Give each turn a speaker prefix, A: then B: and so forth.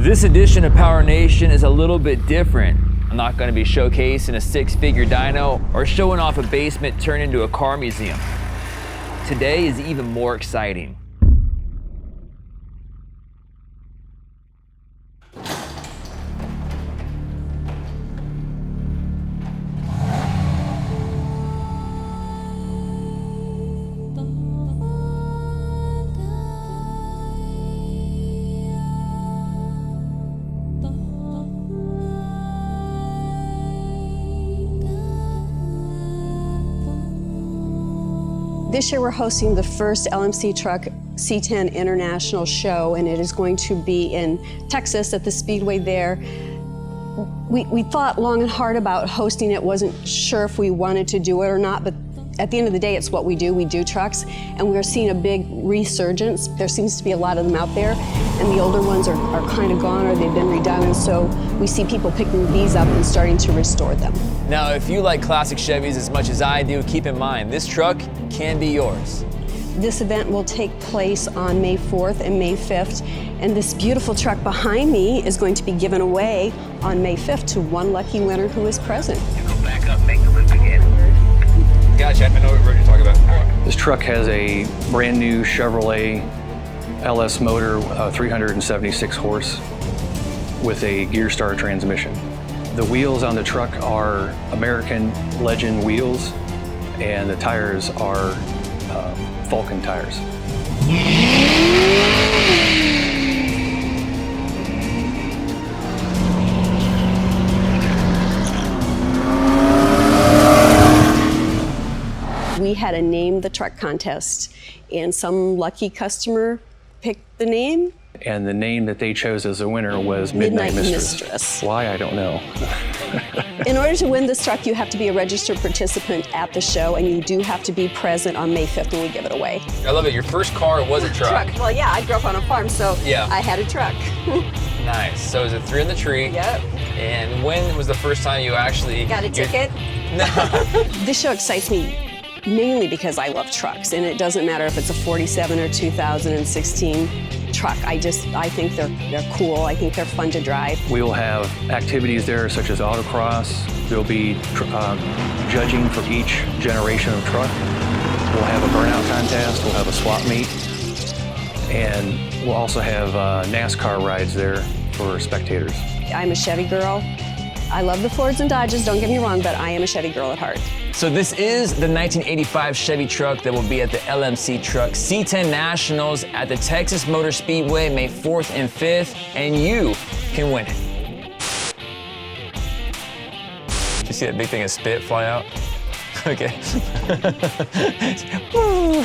A: This edition of PowerNation is a little bit different. I'm not going to be showcasing a six-figure dyno or showing off a basement turned into a car museum. Today is even more exciting.
B: This year we're hosting the first LMC Truck C10 International Show, and it is going to be in Texas at the Speedway there. We thought long and hard about hosting it, wasn't sure if we wanted to do it or not, but at the end of the day, it's what we do trucks, and we're seeing a big resurgence. There seems to be a lot of them out there, and the older ones are kind of gone or they've been redone, and so we see people picking these up and starting to restore them.
A: Now, if you like classic Chevys as much as I do, keep in mind, this truck can be yours.
B: This event will take place on May 4th and May 5th, and this beautiful truck behind me is going to be given away on May 5th to one lucky winner who is present.
C: Go back up, make the loop again.
A: Gotcha, I know what you're talking about.
D: This truck has a brand new Chevrolet LS motor, 376 horse, with a gear star transmission. The wheels on the truck are American Legend wheels, and the tires are Vulcan tires.
B: We had a name the truck contest, and some lucky customer picked the name.
D: And the name that they chose as a winner was Midnight
B: Mistress.
D: Why, I don't know.
B: In order to win this truck, you have to be a registered participant at the show, and you do have to be present on May 5th when we give it away.
A: I love it, your first car was a truck.
B: Well, yeah, I grew up on a farm, so
A: yeah.
B: I had a truck.
A: Nice, so it was a 3 in the tree.
B: Yep.
A: And when was the first time you actually...
B: Got a ticket?
A: No.
B: This show excites me mainly because I love trucks, and it doesn't matter if it's a 47 or 2016 truck. I think they're cool. I think they're fun to drive.
D: We will have activities there such as autocross. There'll be judging for each generation of truck. We'll have a burnout contest. We'll have a swap meet. And we'll also have NASCAR rides there for spectators.
B: I'm a Chevy girl. I love the Fords and Dodges, don't get me wrong, but I am a Chevy girl at heart.
A: So this is the 1985 Chevy truck that will be at the LMC Truck C10 Nationals at the Texas Motor Speedway May 4th and 5th, and you can win it. Did you see that big thing of spit fly out? Okay. Woo.